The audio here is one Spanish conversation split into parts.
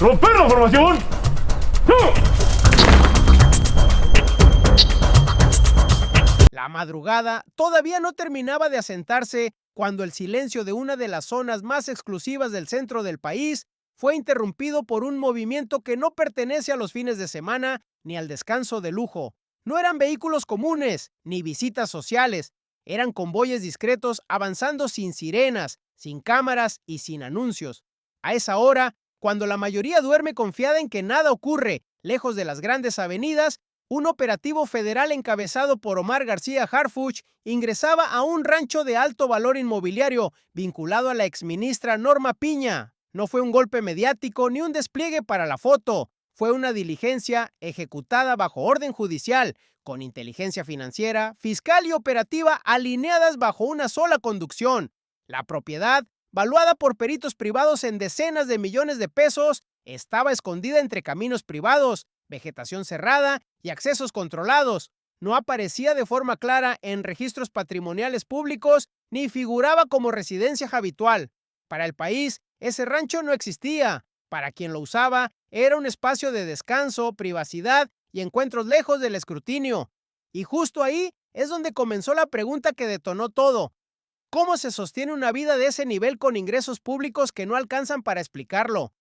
¡Romper la formación! La madrugada todavía no terminaba de asentarse cuando el silencio de una de las zonas más exclusivas del centro del país fue interrumpido por un movimiento que no pertenece a los fines de semana ni al descanso de lujo. No eran vehículos comunes, ni visitas sociales. Eran convoyes discretos avanzando sin sirenas, sin cámaras y sin anuncios. A esa hora, cuando la mayoría duerme confiada en que nada ocurre lejos de las grandes avenidas, un operativo federal encabezado por Omar García Harfuch ingresaba a un rancho de alto valor inmobiliario vinculado a la exministra Norma Piña. No fue un golpe mediático ni un despliegue para la foto. Fue una diligencia ejecutada bajo orden judicial, con inteligencia financiera, fiscal y operativa alineadas bajo una sola conducción. La propiedad, valuada por peritos privados en decenas de millones de pesos, estaba escondida entre caminos privados, vegetación cerrada y accesos controlados. No aparecía de forma clara en registros patrimoniales públicos ni figuraba como residencia habitual. Para el país, ese rancho no existía. Para quien lo usaba, era un espacio de descanso, privacidad y encuentros lejos del escrutinio. Y justo ahí es donde comenzó la pregunta que detonó todo. ¿Cómo se sostiene una vida de ese nivel con ingresos públicos que no alcanzan para explicarlo?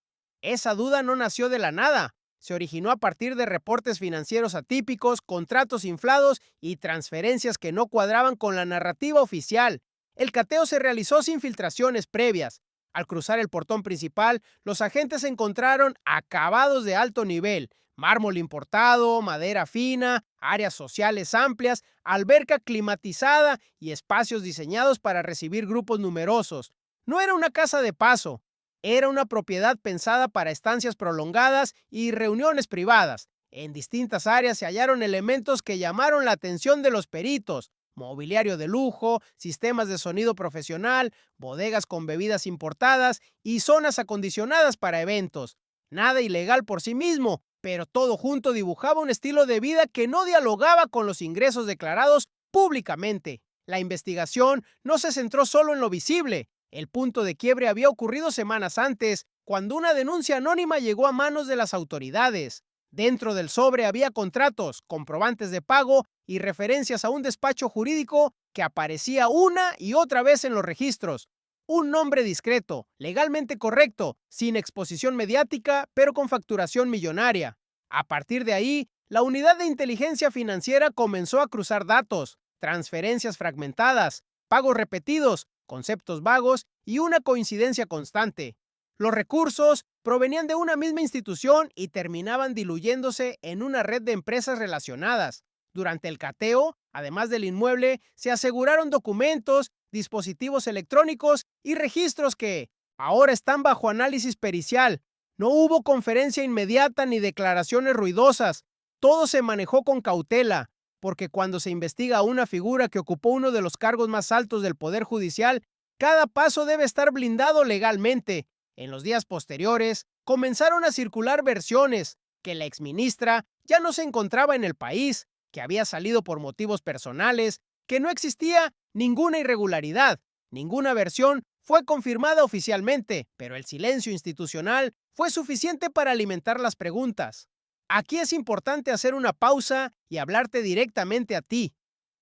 Esa duda no nació de la nada. Se originó a partir de reportes financieros atípicos, contratos inflados y transferencias que no cuadraban con la narrativa oficial. El cateo se realizó sin filtraciones previas. Al cruzar el portón principal, los agentes encontraron acabados de alto nivel, mármol importado, madera fina, áreas sociales amplias, alberca climatizada y espacios diseñados para recibir grupos numerosos. No era una casa de paso. Era una propiedad pensada para estancias prolongadas y reuniones privadas. En distintas áreas se hallaron elementos que llamaron la atención de los peritos: mobiliario de lujo, sistemas de sonido profesional, bodegas con bebidas importadas y zonas acondicionadas para eventos. Nada ilegal por sí mismo, pero todo junto dibujaba un estilo de vida que no dialogaba con los ingresos declarados públicamente. La investigación no se centró solo en lo visible. El punto de quiebre había ocurrido semanas antes, cuando una denuncia anónima llegó a manos de las autoridades. Dentro del sobre había contratos, comprobantes de pago y referencias a un despacho jurídico que aparecía una y otra vez en los registros. Un nombre discreto, legalmente correcto, sin exposición mediática, pero con facturación millonaria. A partir de ahí, la unidad de inteligencia financiera comenzó a cruzar datos, transferencias fragmentadas, pagos repetidos, conceptos vagos y una coincidencia constante. Los recursos provenían de una misma institución y terminaban diluyéndose en una red de empresas relacionadas. Durante el cateo, además del inmueble, se aseguraron documentos, dispositivos electrónicos y registros que ahora están bajo análisis pericial. No hubo conferencia inmediata ni declaraciones ruidosas. Todo se manejó con cautela, porque cuando se investiga a una figura que ocupó uno de los cargos más altos del Poder Judicial, cada paso debe estar blindado legalmente. En los días posteriores, comenzaron a circular versiones que la exministra ya no se encontraba en el país, que había salido por motivos personales, que no existía ninguna irregularidad. Ninguna versión fue confirmada oficialmente, pero el silencio institucional fue suficiente para alimentar las preguntas. Aquí es importante hacer una pausa y hablarte directamente a ti.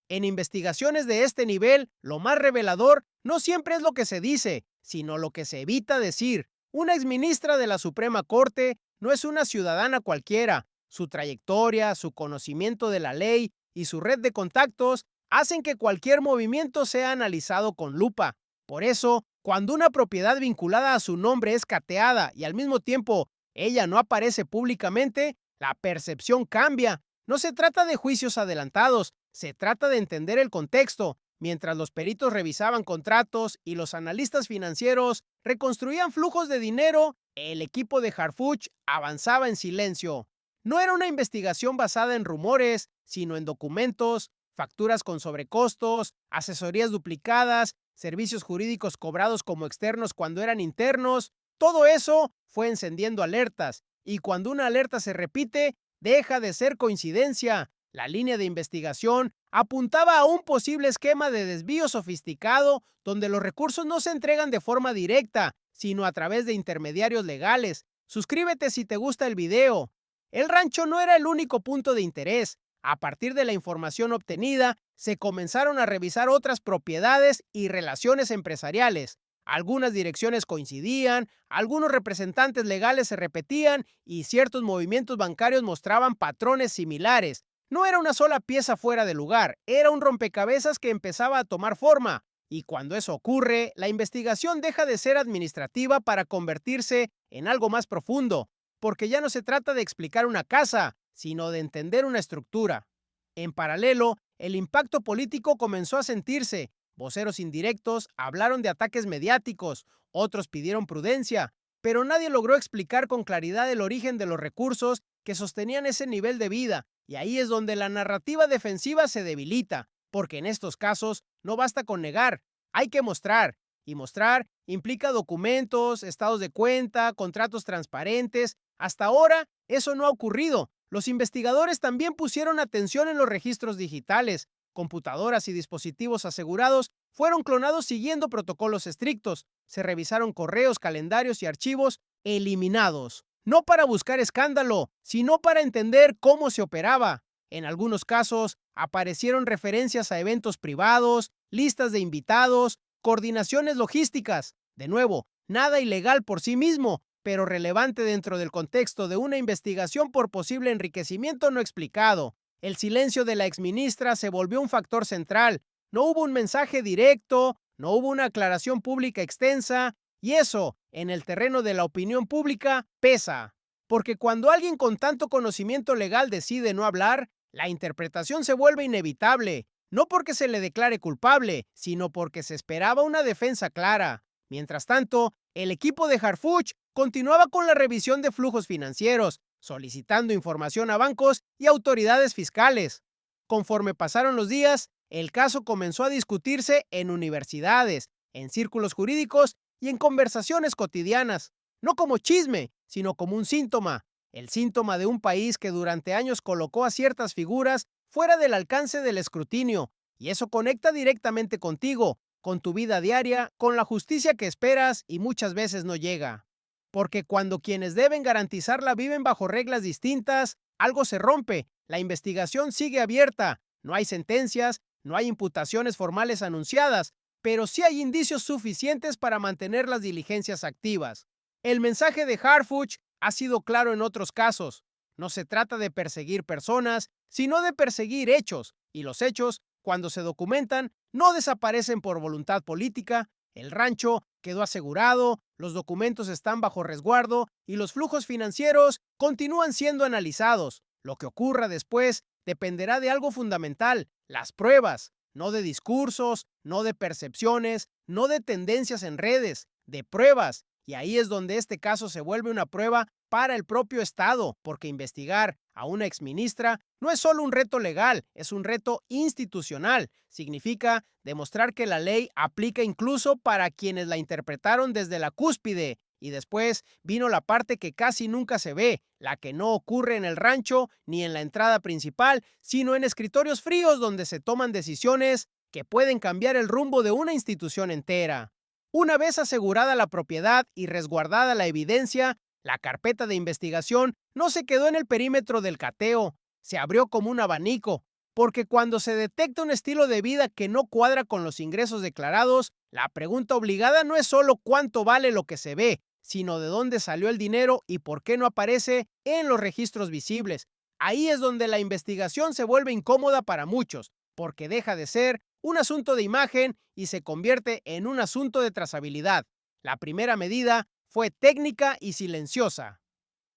En investigaciones de este nivel, lo más revelador no siempre es lo que se dice, sino lo que se evita decir. Una exministra de la Suprema Corte no es una ciudadana cualquiera. Su trayectoria, su conocimiento de la ley y su red de contactos hacen que cualquier movimiento sea analizado con lupa. Por eso, cuando una propiedad vinculada a su nombre es cateada y al mismo tiempo ella no aparece públicamente, la percepción cambia. No se trata de juicios adelantados, se trata de entender el contexto. Mientras los peritos revisaban contratos y los analistas financieros reconstruían flujos de dinero, el equipo de Harfuch avanzaba en silencio. No era una investigación basada en rumores, sino en documentos, facturas con sobrecostos, asesorías duplicadas, servicios jurídicos cobrados como externos cuando eran internos. Todo eso fue encendiendo alertas, y cuando una alerta se repite, deja de ser coincidencia. La línea de investigación apuntaba a un posible esquema de desvío sofisticado donde los recursos no se entregan de forma directa, sino a través de intermediarios legales, Suscríbete si te gusta el video. El rancho no era el único punto de interés. A partir de la información obtenida, se comenzaron a revisar otras propiedades y relaciones empresariales. Algunas direcciones coincidían, algunos representantes legales se repetían y ciertos movimientos bancarios mostraban patrones similares. No era una sola pieza fuera de lugar, era un rompecabezas que empezaba a tomar forma. Y cuando eso ocurre, la investigación deja de ser administrativa para convertirse en algo más profundo, porque ya no se trata de explicar una casa, sino de entender una estructura. En paralelo, el impacto político comenzó a sentirse. Voceros indirectos hablaron de ataques mediáticos, otros pidieron prudencia, pero nadie logró explicar con claridad el origen de los recursos que sostenían ese nivel de vida, y ahí es donde la narrativa defensiva se debilita, porque en estos casos no basta con negar, hay que mostrar, y mostrar implica documentos, estados de cuenta, contratos transparentes. Hasta ahora eso no ha ocurrido. Los investigadores también pusieron atención en los registros digitales. Computadoras y dispositivos asegurados fueron clonados siguiendo protocolos estrictos. Se revisaron correos, calendarios y archivos eliminados. No para buscar escándalo, sino para entender cómo se operaba. En algunos casos aparecieron referencias a eventos privados, listas de invitados, coordinaciones logísticas. De nuevo, nada ilegal por sí mismo, pero relevante dentro del contexto de una investigación por posible enriquecimiento no explicado. El silencio de la exministra se volvió un factor central. No hubo un mensaje directo, no hubo una aclaración pública extensa, y eso, en el terreno de la opinión pública, pesa. Porque cuando alguien con tanto conocimiento legal decide no hablar, la interpretación se vuelve inevitable, no porque se le declare culpable, sino porque se esperaba una defensa clara. Mientras tanto, el equipo de Harfuch continuaba con la revisión de flujos financieros, solicitando información a bancos y autoridades fiscales. Conforme pasaron los días, el caso comenzó a discutirse en universidades, en círculos jurídicos y en conversaciones cotidianas, no como chisme, sino como un síntoma, el síntoma de un país que durante años colocó a ciertas figuras fuera del alcance del escrutinio, y eso conecta directamente contigo, con tu vida diaria, con la justicia que esperas y muchas veces no llega. Porque cuando quienes deben garantizarla viven bajo reglas distintas, algo se rompe, la investigación sigue abierta, no hay sentencias, no hay imputaciones formales anunciadas, pero sí hay indicios suficientes para mantener las diligencias activas. El mensaje de Harfuch ha sido claro en otros casos. No se trata de perseguir personas, sino de perseguir hechos, y los hechos, cuando se documentan, no desaparecen por voluntad política. El rancho quedó asegurado, los documentos están bajo resguardo y los flujos financieros continúan siendo analizados. Lo que ocurra después dependerá de algo fundamental, las pruebas, no de discursos, no de percepciones, no de tendencias en redes, de pruebas. Y ahí es donde este caso se vuelve una prueba para el propio Estado, porque investigar a una exministra no es solo un reto legal, es un reto institucional. Significa demostrar que la ley aplica incluso para quienes la interpretaron desde la cúspide. Y después vino la parte que casi nunca se ve, la que no ocurre en el rancho ni en la entrada principal, sino en escritorios fríos donde se toman decisiones que pueden cambiar el rumbo de una institución entera. Una vez asegurada la propiedad y resguardada la evidencia, la carpeta de investigación no se quedó en el perímetro del cateo, se abrió como un abanico, porque cuando se detecta un estilo de vida que no cuadra con los ingresos declarados, la pregunta obligada no es solo cuánto vale lo que se ve, sino de dónde salió el dinero y por qué no aparece en los registros visibles. Ahí es donde la investigación se vuelve incómoda para muchos, porque deja de ser un asunto de imagen y se convierte en un asunto de trazabilidad. La primera medida fue técnica y silenciosa.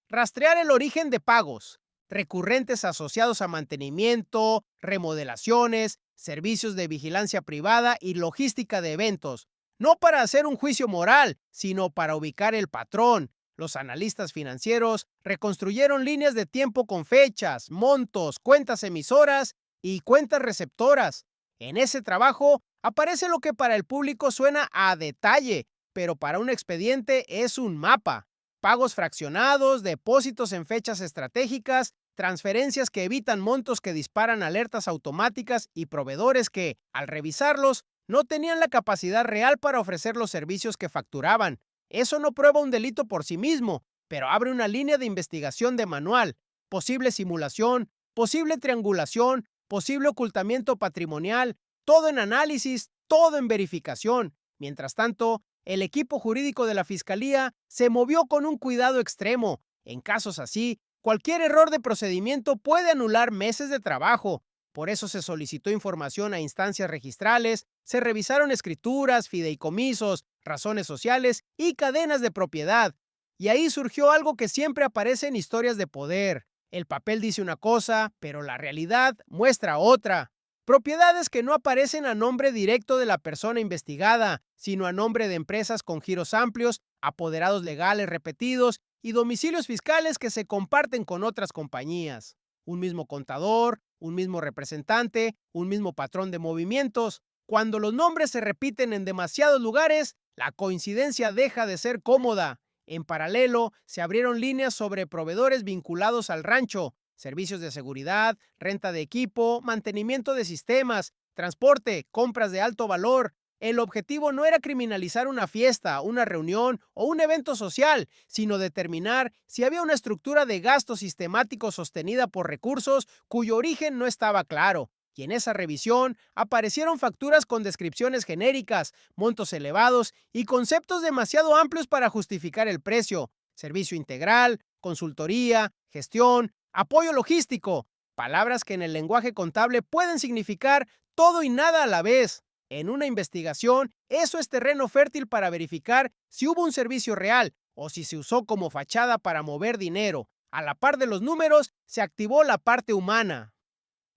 Rastrear el origen de pagos recurrentes asociados a mantenimiento, remodelaciones, servicios de vigilancia privada y logística de eventos. No para hacer un juicio moral, sino para ubicar el patrón. Los analistas financieros reconstruyeron líneas de tiempo con fechas, montos, cuentas emisoras y cuentas receptoras. En ese trabajo aparece lo que para el público suena a detalle, pero para un expediente es un mapa. Pagos fraccionados, depósitos en fechas estratégicas, transferencias que evitan montos que disparan alertas automáticas y proveedores que, al revisarlos, no tenían la capacidad real para ofrecer los servicios que facturaban. Eso no prueba un delito por sí mismo, pero abre una línea de investigación de manual, posible simulación, posible triangulación, posible ocultamiento patrimonial, todo en análisis, todo en verificación. Mientras tanto, el equipo jurídico de la Fiscalía se movió con un cuidado extremo. En casos así, cualquier error de procedimiento puede anular meses de trabajo. Por eso se solicitó información a instancias registrales, se revisaron escrituras, fideicomisos, razones sociales y cadenas de propiedad. Y ahí surgió algo que siempre aparece en historias de poder. El papel dice una cosa, pero la realidad muestra otra. Propiedades que no aparecen a nombre directo de la persona investigada, sino a nombre de empresas con giros amplios, apoderados legales repetidos y domicilios fiscales que se comparten con otras compañías. Un mismo contador, un mismo representante, un mismo patrón de movimientos. Cuando los nombres se repiten en demasiados lugares, la coincidencia deja de ser cómoda. En paralelo, se abrieron líneas sobre proveedores vinculados al rancho, servicios de seguridad, renta de equipo, mantenimiento de sistemas, transporte, compras de alto valor. El objetivo no era criminalizar una fiesta, una reunión o un evento social, sino determinar si había una estructura de gasto sistemático sostenida por recursos cuyo origen no estaba claro. Y en esa revisión aparecieron facturas con descripciones genéricas, montos elevados y conceptos demasiado amplios para justificar el precio. Servicio integral, consultoría, gestión, apoyo logístico, palabras que en el lenguaje contable pueden significar todo y nada a la vez. En una investigación, eso es terreno fértil para verificar si hubo un servicio real o si se usó como fachada para mover dinero. A la par de los números, se activó la parte humana.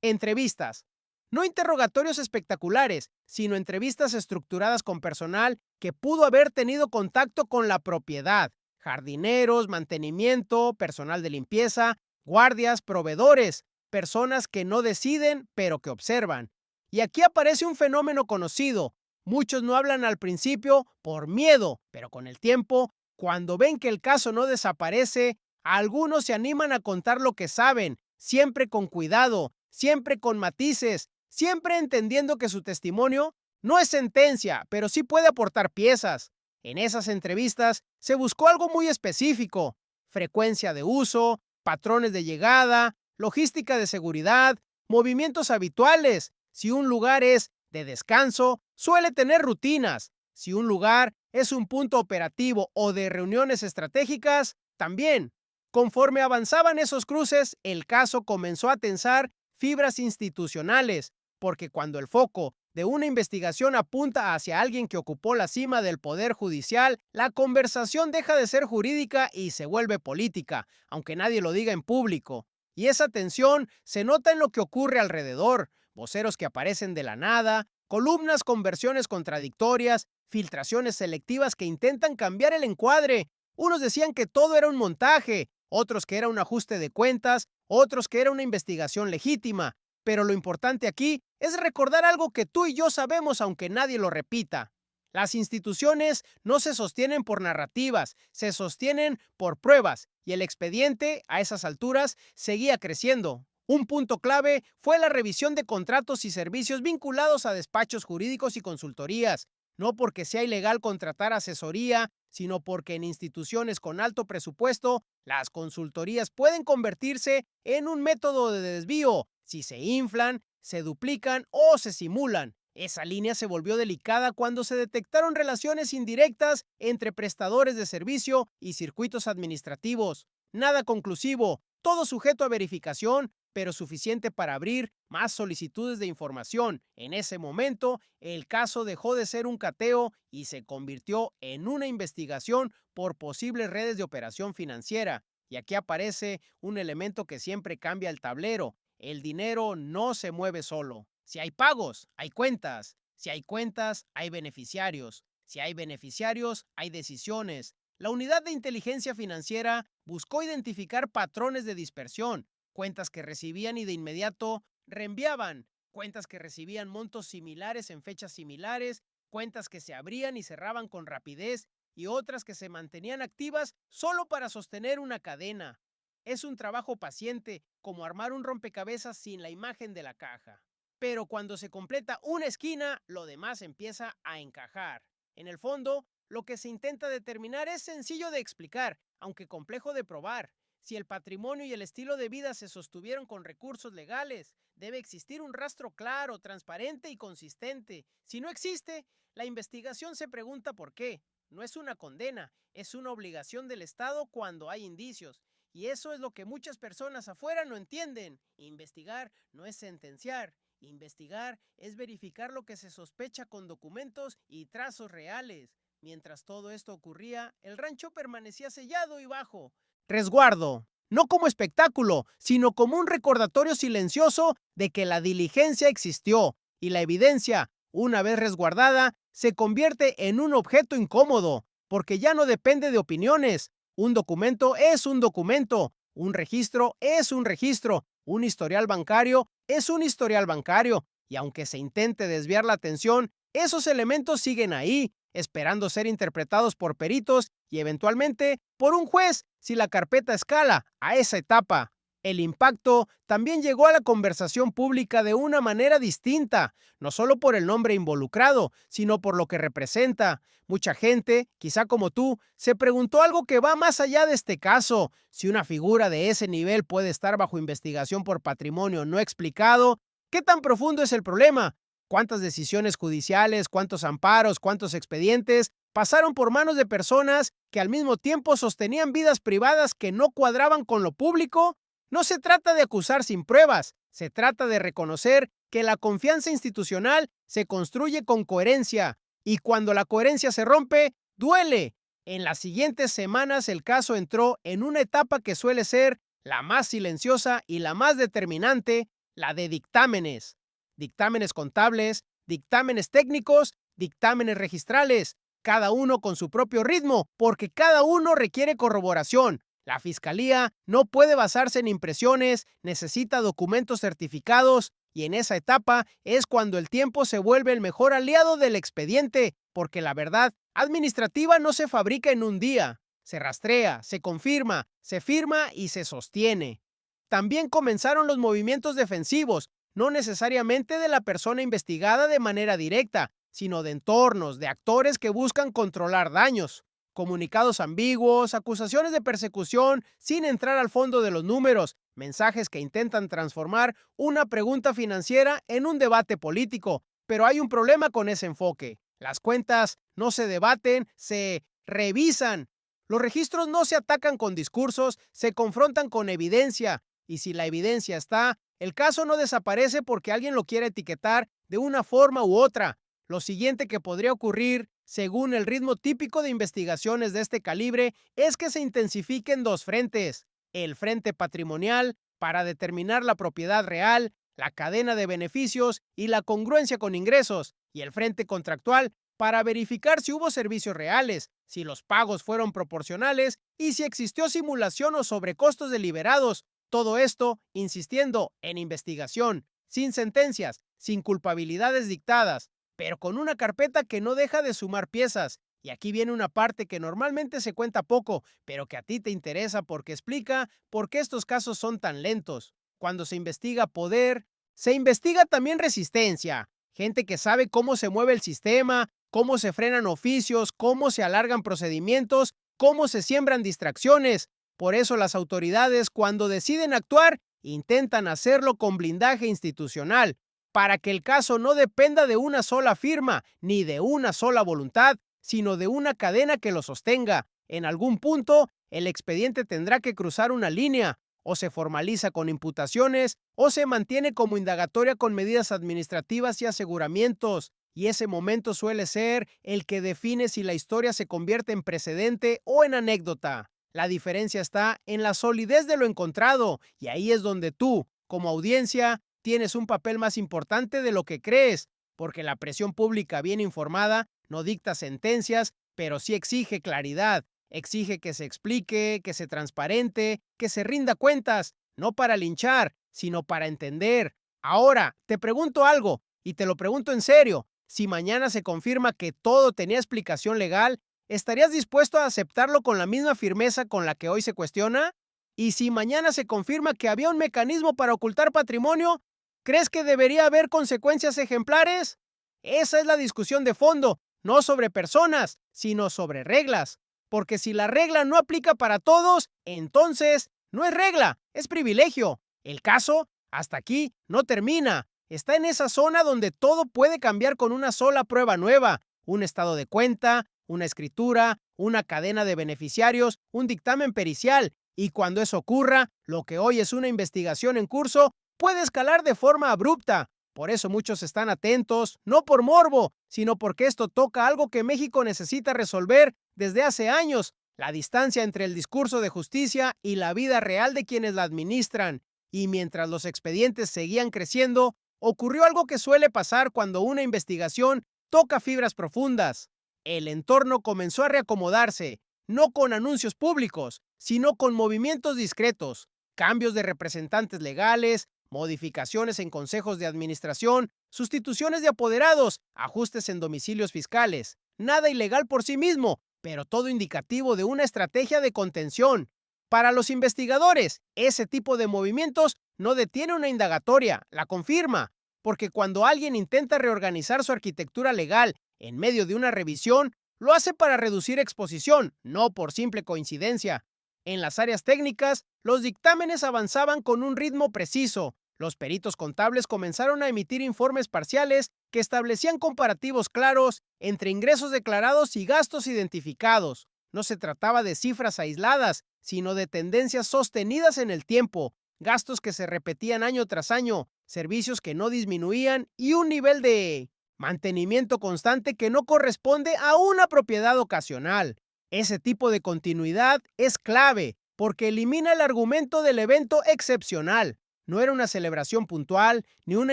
Entrevistas. No interrogatorios espectaculares, sino entrevistas estructuradas con personal que pudo haber tenido contacto con la propiedad. Jardineros, mantenimiento, personal de limpieza, guardias, proveedores, personas que no deciden, pero que observan. Y aquí aparece un fenómeno conocido. Muchos no hablan al principio por miedo, pero con el tiempo, cuando ven que el caso no desaparece, algunos se animan a contar lo que saben, siempre con cuidado, siempre con matices, siempre entendiendo que su testimonio no es sentencia, pero sí puede aportar piezas. En esas entrevistas se buscó algo muy específico: frecuencia de uso, patrones de llegada, logística de seguridad, movimientos habituales. Si un lugar es de descanso, suele tener rutinas. Si un lugar es un punto operativo o de reuniones estratégicas, también. Conforme avanzaban esos cruces, el caso comenzó a tensar fibras institucionales, porque cuando el foco de una investigación apunta hacia alguien que ocupó la cima del poder judicial, la conversación deja de ser jurídica y se vuelve política, aunque nadie lo diga en público. Y esa tensión se nota en lo que ocurre alrededor: voceros que aparecen de la nada, columnas con versiones contradictorias, filtraciones selectivas que intentan cambiar el encuadre. Unos decían que todo era un montaje, otros que era un ajuste de cuentas, otros que era una investigación legítima. Pero lo importante aquí es recordar algo que tú y yo sabemos aunque nadie lo repita. Las instituciones no se sostienen por narrativas, se sostienen por pruebas, y el expediente, a esas alturas, seguía creciendo. Un punto clave fue la revisión de contratos y servicios vinculados a despachos jurídicos y consultorías, no porque sea ilegal contratar asesoría, sino porque en instituciones con alto presupuesto, las consultorías pueden convertirse en un método de desvío si se inflan, se duplican o se simulan. Esa línea se volvió delicada cuando se detectaron relaciones indirectas entre prestadores de servicio y circuitos administrativos. Nada conclusivo, todo sujeto a verificación, pero suficiente para abrir más solicitudes de información. En ese momento, el caso dejó de ser un cateo y se convirtió en una investigación por posibles redes de operación financiera. Y aquí aparece un elemento que siempre cambia el tablero: el dinero no se mueve solo. Si hay pagos, hay cuentas. Si hay cuentas, hay beneficiarios. Si hay beneficiarios, hay decisiones. La unidad de inteligencia financiera buscó identificar patrones de dispersión: cuentas que recibían y de inmediato reenviaban, cuentas que recibían montos similares en fechas similares, cuentas que se abrían y cerraban con rapidez y otras que se mantenían activas solo para sostener una cadena. Es un trabajo paciente, como armar un rompecabezas sin la imagen de la caja. Pero cuando se completa una esquina, lo demás empieza a encajar. En el fondo, lo que se intenta determinar es sencillo de explicar, aunque complejo de probar. Si el patrimonio y el estilo de vida se sostuvieron con recursos legales, debe existir un rastro claro, transparente y consistente. Si no existe, la investigación se pregunta por qué. No es una condena, es una obligación del Estado cuando hay indicios. Y eso es lo que muchas personas afuera no entienden. Investigar no es sentenciar. Investigar es verificar lo que se sospecha con documentos y trazos reales. Mientras todo esto ocurría, el rancho permanecía sellado y bajo. Resguardo. No como espectáculo, sino como un recordatorio silencioso de que la diligencia existió y la evidencia, una vez resguardada, se convierte en un objeto incómodo, porque ya no depende de opiniones. Un documento es un documento, un registro es un registro, un historial bancario es un historial bancario, y aunque se intente desviar la atención, esos elementos siguen ahí, esperando ser interpretados por peritos y eventualmente por un juez si la carpeta escala a esa etapa. El impacto también llegó a la conversación pública de una manera distinta, no solo por el nombre involucrado, sino por lo que representa. Mucha gente, quizá como tú, se preguntó algo que va más allá de este caso. Si una figura de ese nivel puede estar bajo investigación por patrimonio no explicado, ¿qué tan profundo es el problema? ¿Cuántas decisiones judiciales, cuántos amparos, cuántos expedientes pasaron por manos de personas que al mismo tiempo sostenían vidas privadas que no cuadraban con lo público? No se trata de acusar sin pruebas, se trata de reconocer que la confianza institucional se construye con coherencia, y cuando la coherencia se rompe, duele. En las siguientes semanas el caso entró en una etapa que suele ser la más silenciosa y la más determinante, la de dictámenes. Dictámenes contables, dictámenes técnicos, dictámenes registrales, cada uno con su propio ritmo, porque cada uno requiere corroboración. La fiscalía no puede basarse en impresiones, necesita documentos certificados, y en esa etapa es cuando el tiempo se vuelve el mejor aliado del expediente, porque la verdad administrativa no se fabrica en un día, se rastrea, se confirma, se firma y se sostiene. También comenzaron los movimientos defensivos, no necesariamente de la persona investigada de manera directa, sino de entornos, de actores que buscan controlar daños. Comunicados ambiguos, acusaciones de persecución sin entrar al fondo de los números, mensajes que intentan transformar una pregunta financiera en un debate político. Pero hay un problema con ese enfoque. Las cuentas no se debaten, se revisan. Los registros no se atacan con discursos, se confrontan con evidencia. Y si la evidencia está, el caso no desaparece porque alguien lo quiere etiquetar de una forma u otra. Lo siguiente que podría ocurrir, según el ritmo típico de investigaciones de este calibre, es que se intensifiquen dos frentes. El frente patrimonial, para determinar la propiedad real, la cadena de beneficios y la congruencia con ingresos, y el frente contractual, para verificar si hubo servicios reales, si los pagos fueron proporcionales y si existió simulación o sobrecostos deliberados. Todo esto insistiendo en investigación, sin sentencias, sin culpabilidades dictadas, pero con una carpeta que no deja de sumar piezas. Y aquí viene una parte que normalmente se cuenta poco, pero que a ti te interesa porque explica por qué estos casos son tan lentos. Cuando se investiga poder, se investiga también resistencia. Gente que sabe cómo se mueve el sistema, cómo se frenan oficios, cómo se alargan procedimientos, cómo se siembran distracciones. Por eso las autoridades, cuando deciden actuar, intentan hacerlo con blindaje institucional, para que el caso no dependa de una sola firma ni de una sola voluntad, sino de una cadena que lo sostenga. En algún punto, el expediente tendrá que cruzar una línea, o se formaliza con imputaciones, o se mantiene como indagatoria con medidas administrativas y aseguramientos, y ese momento suele ser el que define si la historia se convierte en precedente o en anécdota. La diferencia está en la solidez de lo encontrado, y ahí es donde tú, como audiencia, tienes un papel más importante de lo que crees, porque la presión pública bien informada no dicta sentencias, pero sí exige claridad, exige que se explique, que se transparente, que se rinda cuentas, no para linchar, sino para entender. Ahora, te pregunto algo, y te lo pregunto en serio, si mañana se confirma que todo tenía explicación legal, ¿estarías dispuesto a aceptarlo con la misma firmeza con la que hoy se cuestiona? Y si mañana se confirma que había un mecanismo para ocultar patrimonio, ¿crees que debería haber consecuencias ejemplares? Esa es la discusión de fondo, no sobre personas, sino sobre reglas. porque si la regla no aplica para todos, entonces no es regla, es privilegio. El caso, hasta aquí, no termina. Está en esa zona donde todo puede cambiar con una sola prueba nueva, un estado de cuenta, una escritura, una cadena de beneficiarios, un dictamen pericial. Y cuando eso ocurra, lo que hoy es una investigación en curso puede escalar de forma abrupta. Por eso muchos están atentos, no por morbo, sino porque esto toca algo que México necesita resolver desde hace años: la distancia entre el discurso de justicia y la vida real de quienes la administran. Y mientras los expedientes seguían creciendo, ocurrió algo que suele pasar cuando una investigación toca fibras profundas. El entorno comenzó a reacomodarse, no con anuncios públicos, sino con movimientos discretos, cambios de representantes legales, modificaciones en consejos de administración, sustituciones de apoderados, ajustes en domicilios fiscales. Nada ilegal por sí mismo, pero todo indicativo de una estrategia de contención. Para los investigadores, ese tipo de movimientos no detiene una indagatoria, la confirma, porque cuando alguien intenta reorganizar su arquitectura legal en medio de una revisión, lo hace para reducir exposición, no por simple coincidencia. En las áreas técnicas, los dictámenes avanzaban con un ritmo preciso. Los peritos contables comenzaron a emitir informes parciales que establecían comparativos claros entre ingresos declarados y gastos identificados. No se trataba de cifras aisladas, sino de tendencias sostenidas en el tiempo, gastos que se repetían año tras año, servicios que no disminuían y un nivel de mantenimiento constante que no corresponde a una propiedad ocasional. Ese tipo de continuidad es clave porque elimina el argumento del evento excepcional. No era una celebración puntual ni una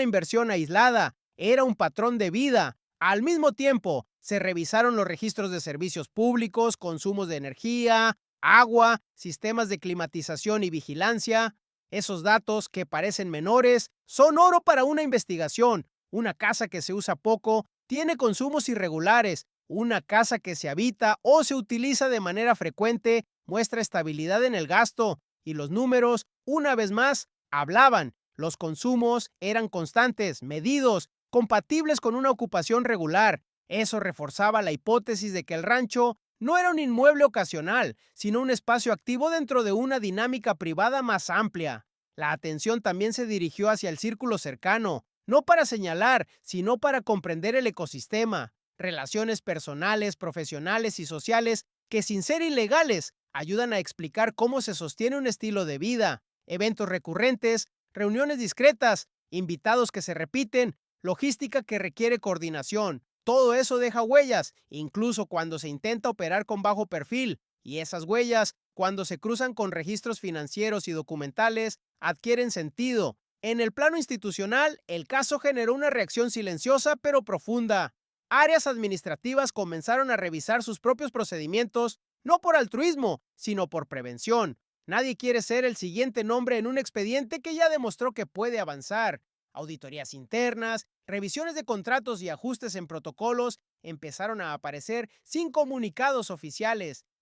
inversión aislada, era un patrón de vida. Al mismo tiempo, se revisaron los registros de servicios públicos, consumos de energía, agua, sistemas de climatización y vigilancia. Esos datos, que parecen menores, son oro para una investigación. Una casa que se usa poco tiene consumos irregulares. Una casa que se habita o se utiliza de manera frecuente muestra estabilidad en el gasto. Y los números, una vez más, hablaban. Los consumos eran constantes, medidos, compatibles con una ocupación regular. Eso reforzaba la hipótesis de que el rancho no era un inmueble ocasional, sino un espacio activo dentro de una dinámica privada más amplia. La atención también se dirigió hacia el círculo cercano, no para señalar, sino para comprender el ecosistema, relaciones personales, profesionales y sociales que, sin ser ilegales, ayudan a explicar cómo se sostiene un estilo de vida, eventos recurrentes, reuniones discretas, invitados que se repiten, logística que requiere coordinación. Todo eso deja huellas, incluso cuando se intenta operar con bajo perfil, y esas huellas, cuando se cruzan con registros financieros y documentales, adquieren sentido. En el plano institucional, el caso generó una reacción silenciosa pero profunda. Áreas administrativas comenzaron a revisar sus propios procedimientos, no por altruismo, sino por prevención. Nadie quiere ser el siguiente nombre en un expediente que ya demostró que puede avanzar. Auditorías internas, revisiones de contratos y ajustes en protocolos empezaron a aparecer sin comunicados oficiales.